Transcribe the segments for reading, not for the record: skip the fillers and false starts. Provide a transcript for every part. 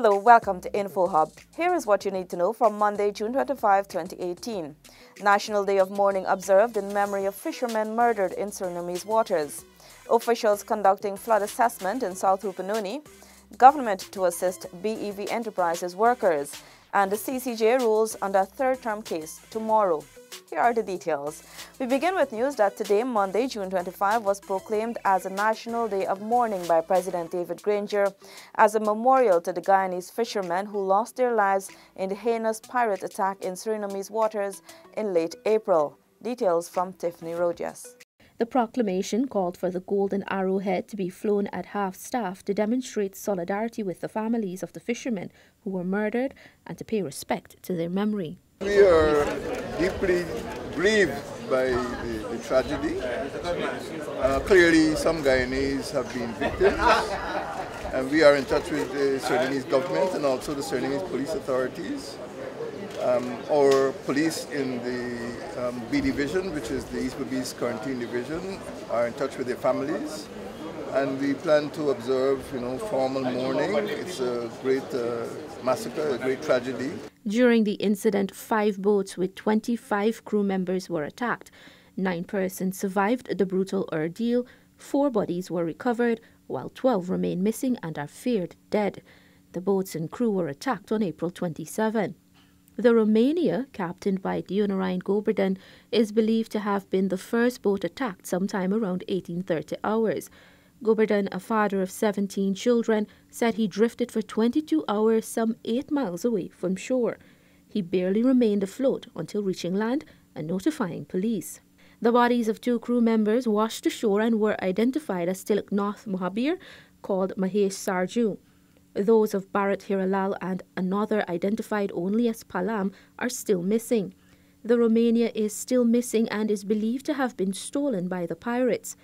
Hello, welcome to InfoHub. Here is what you need to know from Monday, June 25, 2018. National Day of Mourning observed in memory of fishermen murdered in Surinamese waters. Officials conducting flood assessment in South Rupununi. Government to assist BEV Enterprises workers. And the CCJ rules on the third-term case tomorrow. Here are the details. We begin with news that today, Monday, June 25, was proclaimed as a National Day of Mourning by President David Granger as a memorial to the Guyanese fishermen who lost their lives in the heinous pirate attack in Surinamese waters in late April. Details from Tiffany Rodias. The proclamation called for the golden arrowhead to be flown at half-staff to demonstrate solidarity with the families of the fishermen who were murdered and to pay respect to their memory. We are deeply grieved by the tragedy. Clearly, some Guyanese have been victims, and we are in touch with the Surinamese government and also the Surinamese police authorities. Our police in the B Division, which is the East Berbice Quarantine Division, are in touch with their families, and we plan to observe, formal mourning. It's a great massacre, a great tragedy. During the incident, 5 boats with 25 crew members were attacked. 9 persons survived the brutal ordeal. 4 bodies were recovered, while 12 remain missing and are feared dead. The boats and crew were attacked on April 27. The Romania, captained by Dionarine Goberdan, is believed to have been the first boat attacked sometime around 1830 hours. Goberdan, a father of 17 children, said he drifted for 22 hours some 8 miles away from shore. He barely remained afloat until reaching land and notifying police. The bodies of 2 crew members washed ashore and were identified as Tilak North Mohabir, called Mahesh Sarju. Those of Bharat Hiralal and another identified only as Palam are still missing. The Romania is still missing and is believed to have been stolen by the pirates.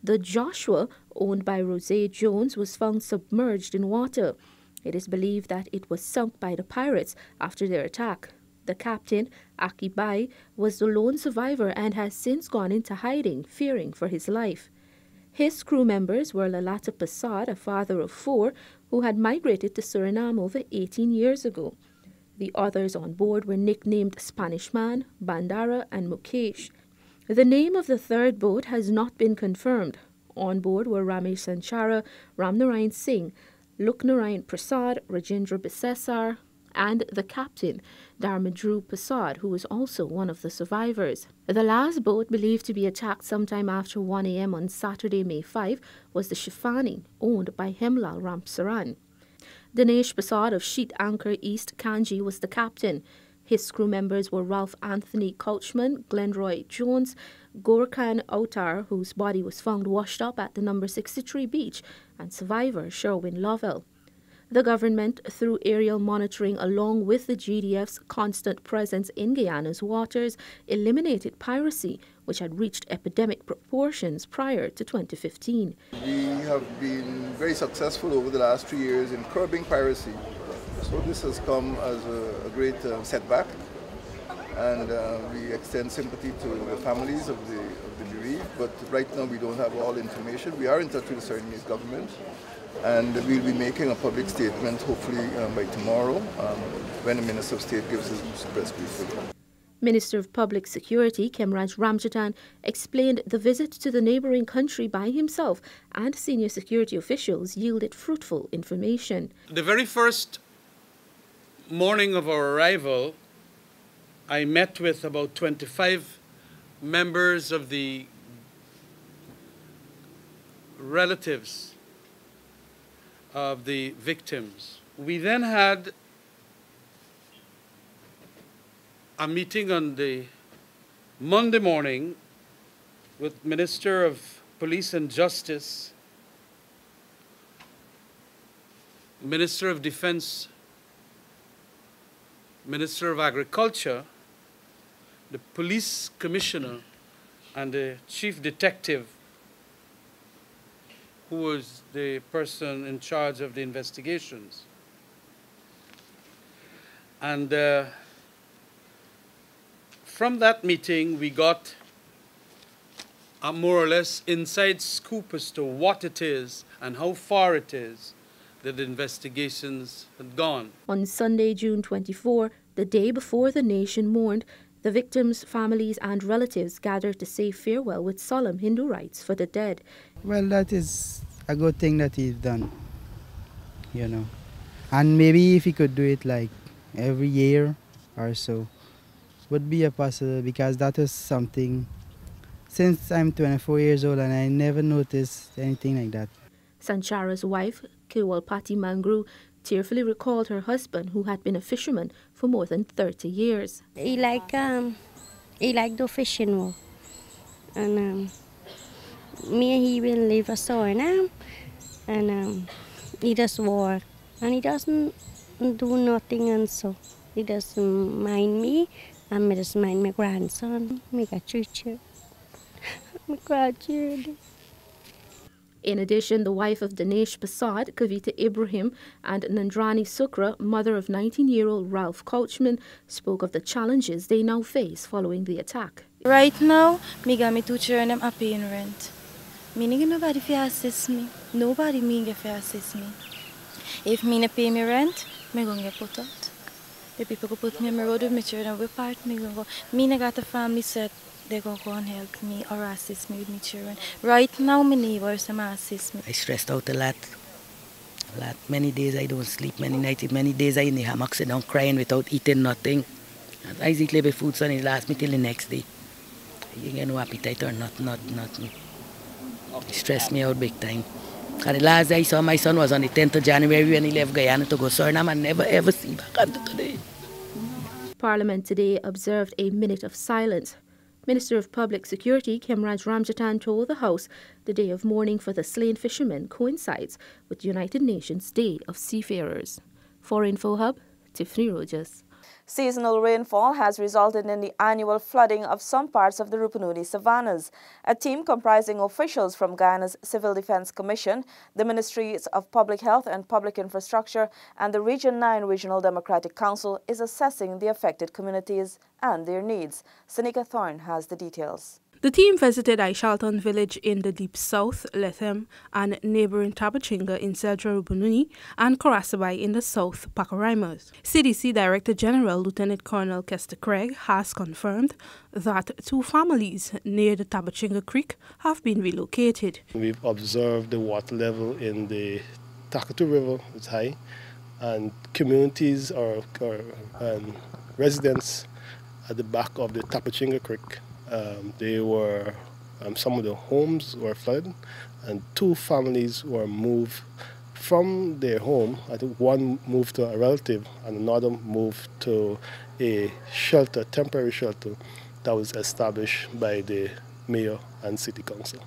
The Joshua, owned by Rosé Jones, was found submerged in water. It is believed that it was sunk by the pirates after their attack. The captain, Aki Bai, was the lone survivor and has since gone into hiding, fearing for his life. His crew members were Lalata Pasad, a father of 4, who had migrated to Suriname over 18 years ago. The others on board were nicknamed Spanish Man, Bandara, and Mukesh. The name of the 3rd boat has not been confirmed. On board were Ramesh Sanchara, Ramnarayan Singh, Luknarayan Prasad, Rajendra Bisesar, and the captain, Dharmadru Prasad, who was also one of the survivors. The last boat, believed to be attacked sometime after 1 a.m. on Saturday, May 5, was the Shifani, owned by Hemlal Ramsaran. Dinesh Prasad of Sheet Anchor East Kanji was the captain. His crew members were Ralph Anthony Couchman, Glenroy Jones, Gorkhan Outar, whose body was found washed up at the number 63 beach, and survivor Sherwin Lovell. The government, through aerial monitoring along with the GDF's constant presence in Guyana's waters, eliminated piracy, which had reached epidemic proportions prior to 2015. We have been very successful over the last 3 years in curbing piracy. So this has come as a great setback, and we extend sympathy to the families of the bereaved, but right now we don't have all information. We are in touch with the Surinamese government, and we'll be making a public statement hopefully by tomorrow when the Minister of State gives his press briefing. Minister of Public Security Kemraj Ramjatan explained the visit to the neighbouring country by himself and senior security officials yielded fruitful information. The very first morning of our arrival, I met with about 25 members of the relatives of the victims. We then had a meeting on the Monday morning with Minister of Police and Justice, Minister of Defense, Minister of Agriculture, the Police Commissioner, and the Chief Detective, who was the person in charge of the investigations. And from that meeting, we got a more or less inside scoop as to what it is and how far it is that investigations had gone. On Sunday, June 24, the day before the nation mourned, the victims' families and relatives gathered to say farewell with solemn Hindu rites for the dead. Well, that is a good thing that he's done, you know. And maybe if he could do it like every year or so, would be a possible, because that is something, since I'm 24 years old and I never noticed anything like that. Sanchara's wife, Kewalpati Mangru, tearfully recalled her husband, who had been a fisherman for more than 30 years. He liked the fishing more. And me and he will live a store now. And he just work. And he doesn't do nothing, and so he doesn't mind me. And I just mind my grandson. I got 3 children. My grandchildren. In addition, the wife of Dinesh Prasad, Kavita Ibrahim, and Nandrani Sukra, mother of 19-year-old Ralph Couchman, spoke of the challenges they now face following the attack. Right now, me got me 2 children them are paying rent. Me need nobody to assist me. Nobody me get to assist me. If me not pay me rent, me gonna get put out. The people go put me on the road with my children, we part me gonna go. Me not got a family set. They go and help me or assist me with my children. Right now, my neighbors assist me. I stressed out a lot. Many days I don't sleep, many nights, many days I in the hammock sit down crying without eating nothing. And I eat little food, so it lasts me till the next day. I ain't get no appetite or nothing. It stressed me out big time. And the last I saw my son was on the 10th of January when he left Guyana to go Suriname and never ever see back until today. Parliament today observed a minute of silence. Minister of Public Security Khemraj Ramjatan told the House the day of mourning for the slain fishermen coincides with the United Nations Day of Seafarers. For Info Hub, Tiffany Rogers. Seasonal rainfall has resulted in the annual flooding of some parts of the Rupununi savannas. A team comprising officials from Guyana's Civil Defense Commission, the Ministries of Public Health and Public Infrastructure, and the Region 9 Regional Democratic Council is assessing the affected communities and their needs. Seneca Thorne has the details. The team visited Aishalton village in the deep south, Lethem, and neighboring Tabachinga in central Rupununi, and Korasabai in the south, Pakaraimas. CDC Director General Lieutenant Colonel Kester Craig has confirmed that 2 families near the Tabachinga Creek have been relocated. We've observed the water level in the Takatu River is high, and communities or residents at the back of the Tabachinga Creek. Some of the homes were flooded, and 2 families were moved from their home. I think one moved to a relative and another moved to a shelter, temporary shelter, that was established by the mayor and city council.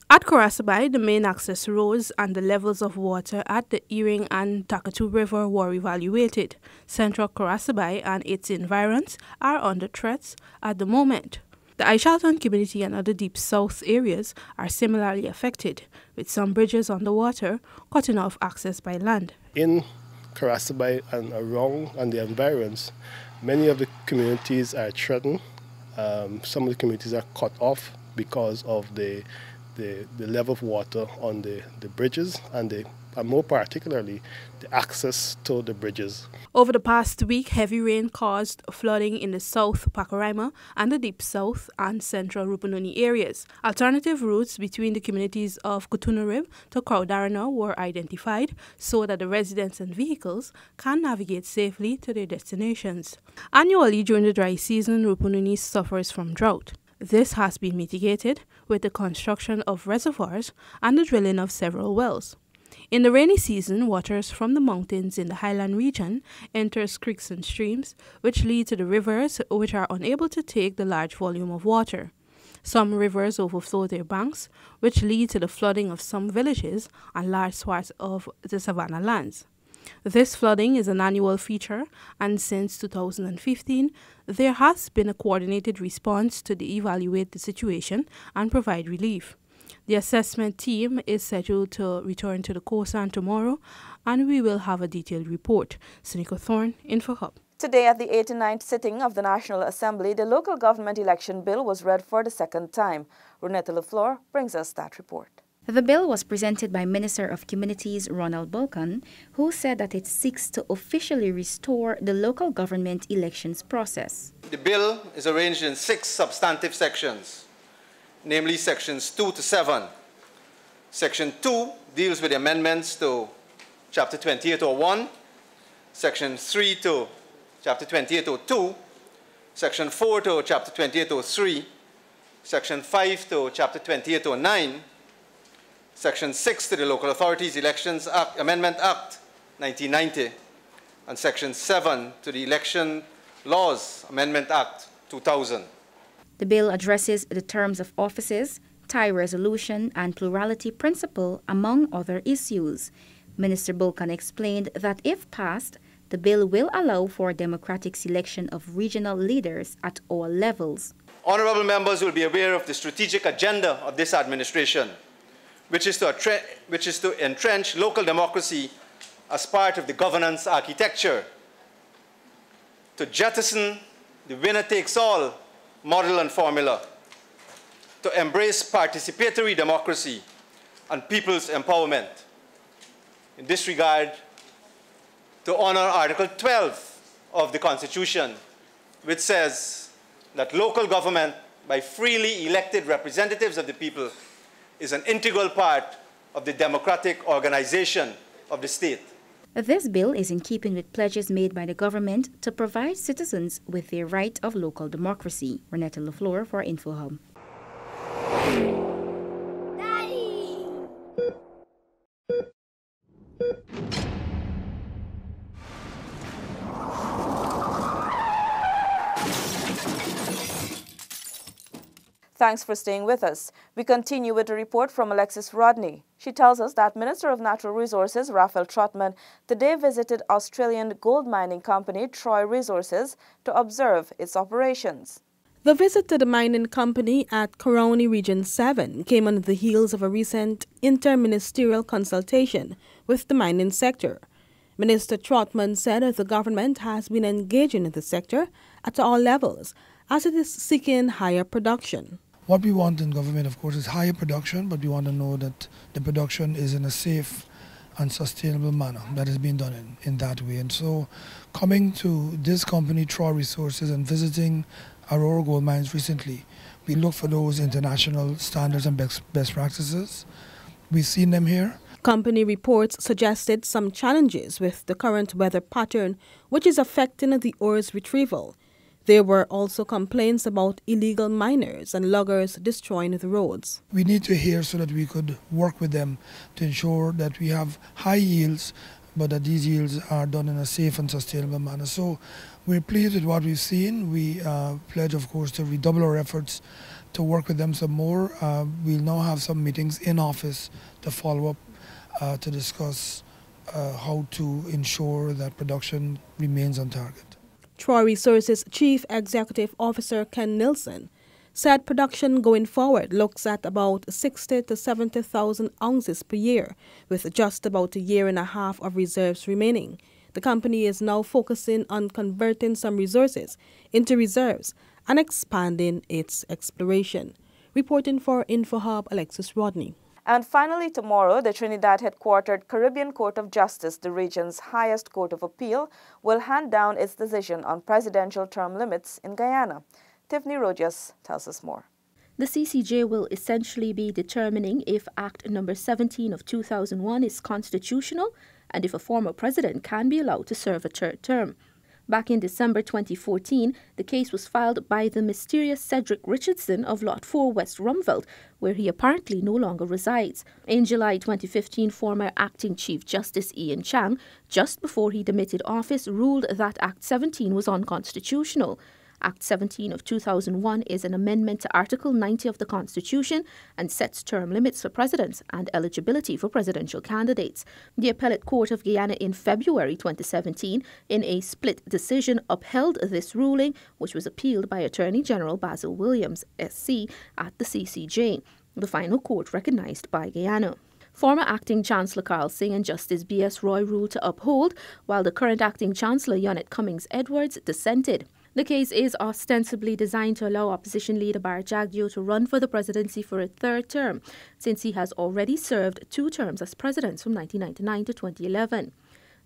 At Korasabai, the main access roads and the levels of water at the Earing and Takatu River were evaluated. Central Korasabai and its environs are under threats at the moment. The Aishalton community and other deep south areas are similarly affected, with some bridges on the water cutting off access by land. In Korasabai and around and the environs, many of the communities are threatened. Some of the communities are cut off because of the level of water on the bridges and more particularly the access to the bridges. Over the past week, heavy rain caused flooding in the south Pakaraima and the deep south and central Rupununi areas. Alternative routes between the communities of Kutunarib to Crowdarana were identified so that the residents and vehicles can navigate safely to their destinations. Annually during the dry season, Rupununi suffers from drought. This has been mitigated with the construction of reservoirs and the drilling of several wells. In the rainy season, waters from the mountains in the highland region enters creeks and streams, which lead to the rivers, which are unable to take the large volume of water. Some rivers overflow their banks, which lead to the flooding of some villages and large swaths of the savanna lands. This flooding is an annual feature, and since 2015, there has been a coordinated response to evaluate the situation and provide relief. The assessment team is scheduled to return to the Kosan tomorrow, and we will have a detailed report. Seneca Thorne, Info Hub. Today at the 89th sitting of the National Assembly, the local government election bill was read for the second time. Runetta LaFleur brings us that report. The bill was presented by Minister of Communities Ronald Bulkan, who said that it seeks to officially restore the local government elections process. The bill is arranged in 6 substantive sections, namely sections 2 to 7. Section 2 deals with amendments to Chapter 2801, Section 3 to Chapter 2802, Section 4 to Chapter 2803, Section 5 to Chapter 2809, Section 6 to the Local Authorities Elections Act, Amendment Act 1990, and Section 7 to the Election Laws Amendment Act 2000. The bill addresses the terms of offices, tie resolution, and plurality principle, among other issues. Minister Bulkan explained that if passed, the bill will allow for democratic selection of regional leaders at all levels. Honorable members will be aware of the strategic agenda of this administration, which is to entrench local democracy as part of the governance architecture, to jettison the winner-takes-all model and formula, to embrace participatory democracy and people's empowerment. In this regard, to honor Article 12 of the Constitution, which says that local government by freely elected representatives of the people is an integral part of the democratic organization of the state. This bill is in keeping with pledges made by the government to provide citizens with their right of local democracy. Renetta LaFleur for InfoHub. Thanks for staying with us. We continue with a report from Alexis Rodney. She tells us that Minister of Natural Resources Raphael Trotman today visited Australian gold mining company Troy Resources to observe its operations. The visit to the mining company at Coroni Region 7 came on the heels of a recent interministerial consultation with the mining sector. Minister Trotman said that the government has been engaging in the sector at all levels as it is seeking higher production. What we want in government, of course, is higher production, but we want to know that the production is in a safe and sustainable manner that is being done in that way. And so coming to this company, Troy Resources, and visiting Aurora Gold Mines recently, we look for those international standards and best practices. We've seen them here. Company reports suggested some challenges with the current weather pattern, which is affecting the ore's retrieval. There were also complaints about illegal miners and loggers destroying the roads. We need to hear so that we could work with them to ensure that we have high yields, but that these yields are done in a safe and sustainable manner. So we're pleased with what we've seen. We pledge, of course, to redouble our efforts to work with them some more. We'll now have some meetings in office to follow up to discuss how to ensure that production remains on target. Troy Resources Chief Executive Officer Ken Nilsson said production going forward looks at about 60 to 70,000 ounces per year, with just about a year and a half of reserves remaining. The company is now focusing on converting some resources into reserves and expanding its exploration. Reporting for InfoHub, Alexis Rodney. And finally, tomorrow, the Trinidad-headquartered Caribbean Court of Justice, the region's highest court of appeal, will hand down its decision on presidential term limits in Guyana. Tiffany Rojas tells us more. The CCJ will essentially be determining if Act No. 17 of 2001 is constitutional and if a former president can be allowed to serve a third term. Back in December 2014, the case was filed by the mysterious Cedric Richardson of Lot 4 West Rumveld, where he apparently no longer resides. In July 2015, former Acting Chief Justice Ian Chang, just before he demitted office, ruled that Act 17 was unconstitutional. Act 17 of 2001 is an amendment to Article 90 of the Constitution and sets term limits for presidents and eligibility for presidential candidates. The Appellate Court of Guyana in February 2017, in a split decision, upheld this ruling, which was appealed by Attorney General Basil Williams, SC, at the CCJ, the final court recognized by Guyana. Former Acting Chancellor Carl Singh and Justice B.S. Roy ruled to uphold, while the current Acting Chancellor Yonette Cummings Edwards dissented. The case is ostensibly designed to allow opposition leader Bar Jagdeo to run for the presidency for a third term, since he has already served 2 terms as president from 1999 to 2011.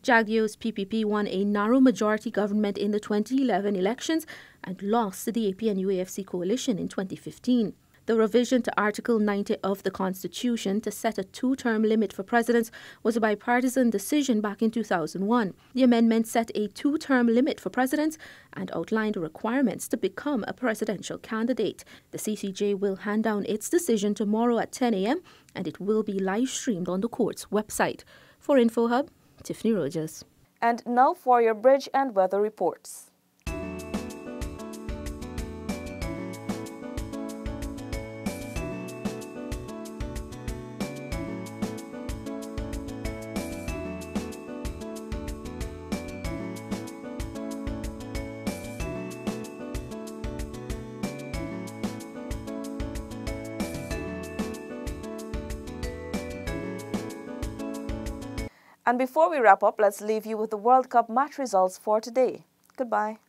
Jagdeo's PPP won a narrow majority government in the 2011 elections and lost to the APNU-AFC coalition in 2015. The revision to Article 90 of the Constitution to set a 2-term limit for presidents was a bipartisan decision back in 2001. The amendment set a 2-term limit for presidents and outlined requirements to become a presidential candidate. The CCJ will hand down its decision tomorrow at 10 a.m. and it will be live streamed on the court's website. For InfoHub, Tiffany Rogers. And now for your bridge and weather reports. And before we wrap up, let's leave you with the World Cup match results for today. Goodbye.